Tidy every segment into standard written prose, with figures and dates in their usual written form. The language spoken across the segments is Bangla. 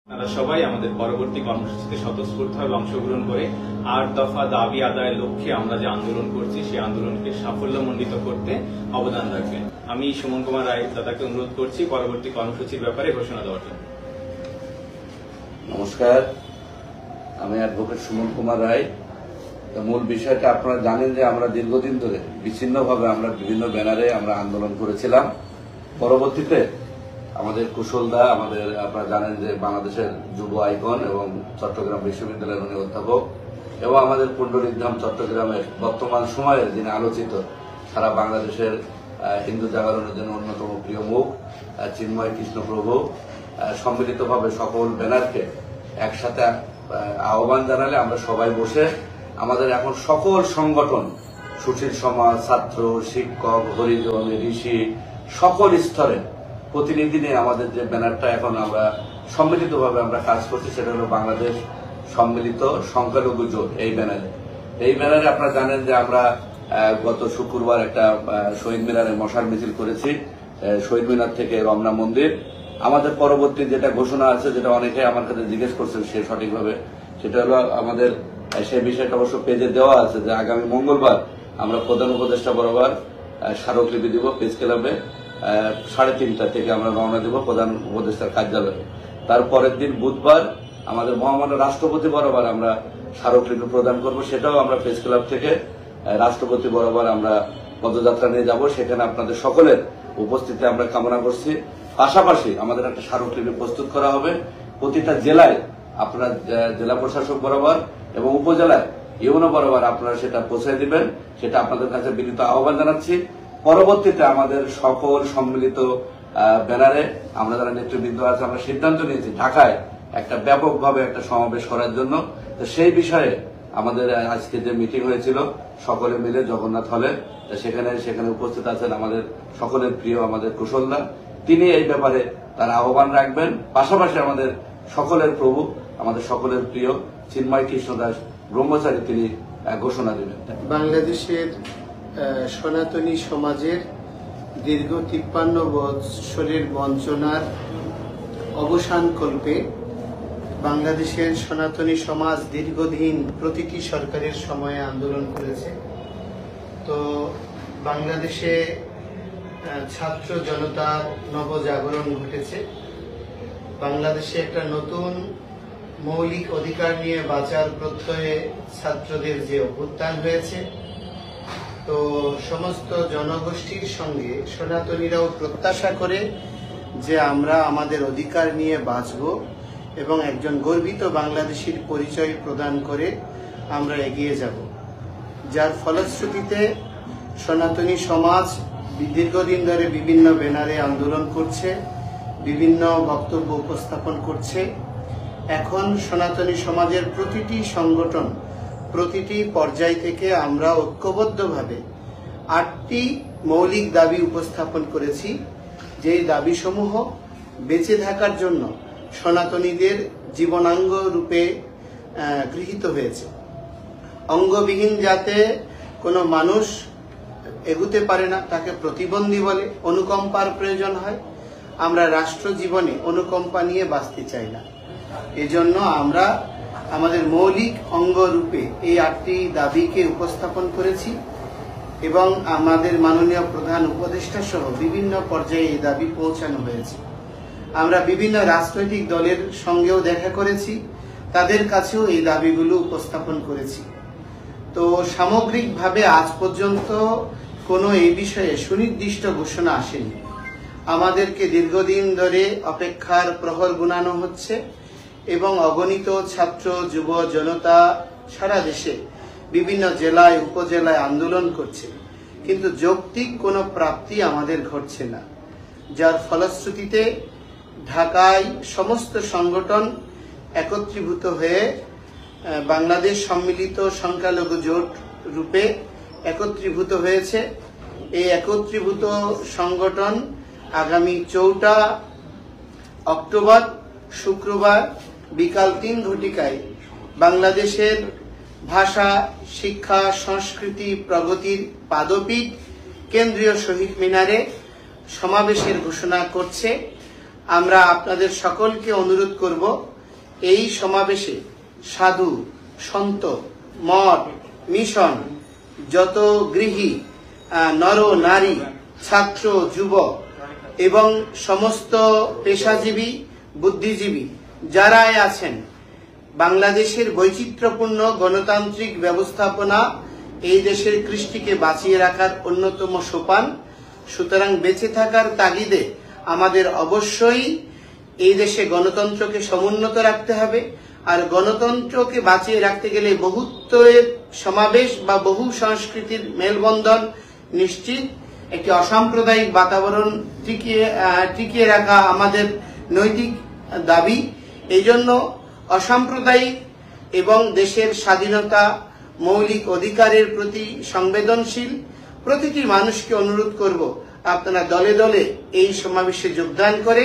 তারা সবাই আমাদের পরবর্তী কর্মসূচিতে স্বতঃস্ফূর্তভাবে অংশগ্রহণ করে ৮ দফা দাবি আদায়ের লক্ষ্যে আমরা যে আন্দোলন করছি সেই আন্দোলনকে সাফল্যমণ্ডিত করতে অবদান রাখবেন। আমি সুমন কুমার রায় দাদাকে অনুরোধ করছি পরবর্তী কর্মসূচির ব্যাপারে ঘোষণা দেওয়ার জন্য। নমস্কার, আমি অ্যাডভোকেট সুমন কুমার রায়। মূল বিষয়টা আপনারা জানেন যে আমরা দীর্ঘদিন ধরে বিচ্ছিন্নভাবে আমরা বিভিন্ন ব্যানারে আমরা আন্দোলন করেছিলাম। পরবর্তীতে আমাদের কুশলদা, আপনারা জানেন যে বাংলাদেশের যুব আইকন এবং চট্টগ্রাম বিশ্ববিদ্যালয়ের উনি অধ্যাপক, এবং আমাদের পুণ্ডরিক ধাম চট্টগ্রামের বর্তমান সময়ের যিনি আলোচিত সারা বাংলাদেশের হিন্দু জাগরণের জন্য অন্যতম প্রিয় মুখ চিন্ময় কৃষ্ণপ্রভু সম্মিলিতভাবে সকল ব্যানারকে একসাথে আহ্বান জানালে আমরা সবাই বসে আমাদের এখন সকল সংগঠন, সুশীল সমাজ, ছাত্র, শিক্ষক, হরিজন, ঋষি, সকল স্তরে প্রতিনিধি নিয়ে আমাদের যে ব্যানারটা এখন আমরা সম্মিলিতভাবে আমরা কাজ করছি সেটা হলো বাংলাদেশ সম্মিলিত সংখ্যালঘু জোট। এই ব্যানারে আপনারা জানেন যে আমরা গত শুক্রবার একটা শহীদ মিনারে মশাল মিছিল করেছি, শহীদ মিনার থেকে রমনা মন্দির। আমাদের পরবর্তী যেটা ঘোষণা আছে, যেটা অনেকে আমার কাছে জিজ্ঞেস করছেন সে সঠিকভাবে, সেটা হলো আমাদের সেই বিষয়টা অবশ্য পেজে দেওয়া আছে যে আগামী মঙ্গলবার আমরা প্রধান উপদেষ্টা বরাবর স্মারকলিপি দিব প্রেস ক্লাবে 3:30 থেকে আমরা রওনা দিব প্রধান উপদেষ্টার কার্যালয়ে। তার পরের দিন বুধবার আমাদের মহামান্য রাষ্ট্রপতি বরাবর আমরা স্মারকলিপি প্রদান করব, সেটাও আমরা প্রেস ক্লাব থেকে রাষ্ট্রপতি বরাবর আমরা পদযাত্রা নিয়ে যাব। সেখানে আপনাদের সকলের উপস্থিতি আমরা কামনা করছি। পাশাপাশি আমাদের একটা স্মারকলিপি প্রস্তুত করা হবে প্রতিটা জেলায়, আপনারা জেলা প্রশাসক বরাবর এবং উপজেলায় ইউনো বরাবর আপনারা সেটা পৌঁছে দিবেন, সেটা আপনাদের কাছে বিনীত আহ্বান জানাচ্ছি। পরবর্তীতে আমাদের সকল সম্মিলিত ব্যানারে আমরা যারা নেতৃবৃন্দ আছে আমরা সিদ্ধান্ত নিয়েছি ঢাকায় একটা ব্যাপকভাবে একটা সমাবেশ করার জন্য। তো সেই বিষয়ে আমাদের আজকে যে মিটিং হয়েছিল সকলে মিলে জগন্নাথ হলে, সেখানে উপস্থিত আছেন আমাদের সকলের প্রিয় আমাদের কুশলদা, তিনি এই ব্যাপারে তার আহ্বান রাখবেন। পাশাপাশি আমাদের সকলের প্রভু, আমাদের সকলের প্রিয় চিন্ময় কৃষ্ণ দাস ব্রহ্মচারী, তিনি ঘোষণা দেবেন। বাংলাদেশের সনাতনী সমাজের দীর্ঘ 53 বছরের বঞ্চনার অবসান কল্পে বাংলাদেশের সনাতনী সমাজ দীর্ঘদিন প্রতিটি সরকারের সময়ে আন্দোলন করেছে। তো বাংলাদেশে ছাত্র জনতার নবজাগরণ ঘটেছে। বাংলাদেশে একটা নতুন মৌলিক অধিকার নিয়ে বাঁচার প্রত্যয়ে ছাত্রদের যে অভ্যুত্থান হয়েছে, তো সমস্ত জনগোষ্ঠীর সঙ্গে সনাতনীরাও প্রত্যাশা করে যে আমরা আমাদের অধিকার নিয়ে বাঁচব এবং একজন গর্বিত বাংলাদেশীর পরিচয় প্রদান করে আমরা এগিয়ে যাব। যার ফলশ্রুতিতে সনাতনী সমাজ দীর্ঘদিন ধরে বিভিন্ন ব্যানারে আন্দোলন করছে, বিভিন্ন বক্তব্য উপস্থাপন করছে। এখন সনাতনী সমাজের প্রতিটি সংগঠন, প্রতিটি পর্যায় থেকে আমরা ঐক্যবদ্ধভাবে 8টি মৌলিক দাবি উপস্থাপন করেছি, যেই দাবিসমূহ বেঁচে থাকার জন্য সনাতনীদের জীবনাঙ্গ রূপে গৃহীত হয়েছে। অঙ্গবিহীন যাতে কোনো মানুষ এগুতে পারে না, তাকে প্রতিবন্ধী বলে। অনুকম্পার প্রয়োজন হয়। আমরা রাষ্ট্র জীবনে অনুকম্পা নিয়ে বাঁচতে চাই না। এজন্য আমরা আমাদের মৌলিক অঙ্গ রূপে এই 8টি দাবিকে উপস্থাপন করেছি এবং আমাদের মাননীয় প্রধান উপদেষ্টা সহ বিভিন্ন পর্যায়ে এই দাবি পৌঁছানো হয়েছে। আমরা বিভিন্ন রাজনৈতিক দলের সঙ্গেও দেখা করেছি, তাদের কাছেও এই দাবিগুলো উপস্থাপন করেছি। তো সামগ্রিকভাবে আজ পর্যন্ত কোনো এই বিষয়ে সুনির্দিষ্ট ঘোষণা আসেনি। আমাদেরকে দীর্ঘদিন ধরে অপেক্ষার প্রহর গুনানো হচ্ছে এবং অগণিত ছাত্র যুব জনতা সারা দেশে বিভিন্ন জেলায় উপজেলায় আন্দোলন করছে, কিন্তু যৌক্তিক কোনো প্রাপ্তি আমাদের ঘটছে না। যার ফলশ্রুতিতে ঢাকায় সমস্ত সংগঠন একত্রীভূত হয়ে বাংলাদেশ সম্মিলিত সংখ্যালঘু জোট রূপে একত্রীভূত হয়েছে। এই একত্রীভূত সংগঠন আগামী 4 অক্টোবর শুক্রবার বিকাল 3 ঘটিকায় বাংলাদেশের ভাষা, শিক্ষা, সংস্কৃতি, প্রগতির পাদপীঠ কেন্দ্রীয় শহীদ মিনারে সমাবেশের ঘোষণা করছে। আমরা আপনাদের সকলকে অনুরোধ করব এই সমাবেশে সাধু, সন্ত, মঠ, মিশন, যত গৃহী, নর নারী, ছাত্র, যুবক এবং সমস্ত পেশাজীবী, বুদ্ধিজীবী যারাই আছেন, বাংলাদেশের বৈচিত্র্যপূর্ণ গণতান্ত্রিক ব্যবস্থাপনা এই দেশের কৃষ্টিকে বাঁচিয়ে রাখার অন্যতম সোপান। সুতরাং বেঁচে থাকার তাগিদে আমাদের অবশ্যই এই দেশে গণতন্ত্রকে সমুন্নত রাখতে হবে। আর গণতন্ত্রকে বাঁচিয়ে রাখতে গেলে বহুত্বের সমাবেশ বা বহু সংস্কৃতির মেলবন্ধন নিশ্চিত, একটি অসাম্প্রদায়িক বাতাবরণ টিকিয়ে রাখা আমাদের নৈতিক দাবি। এই জন্য অসাম্প্রদায়িক এবং দেশের স্বাধীনতা, মৌলিক অধিকারের প্রতি সংবেদনশীল প্রতিটি মানুষকে অনুরোধ করব, আপনারা দলে দলে এই সমাবেশে যোগদান করে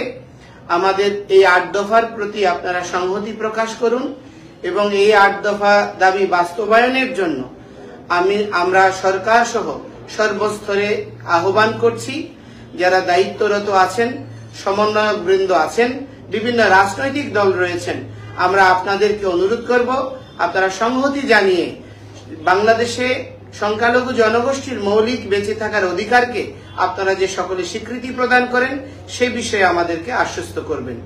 আমাদের এই 8 দফার প্রতি আপনারা সংহতি প্রকাশ করুন এবং এই 8 দফা দাবি বাস্তবায়নের জন্য আমরা সরকার সহ সর্বস্তরে আহ্বান করছি। যারা দায়িত্বরত আছেন, সমন্বয়ক বৃন্দ আছেন, বিভিন্ন রাজনৈতিক দল রয়েছেন, আমরা আপনাদেরকে অনুরোধ করব আপনারা সংহতি জানিয়ে বাংলাদেশে সংখ্যালঘু জনগোষ্ঠীর মৌলিক বেঁচে থাকার অধিকারকে আপনারা যে সকলে স্বীকৃতি প্রদান করেন সে বিষয়ে আমাদেরকে আশ্বস্ত করবেন।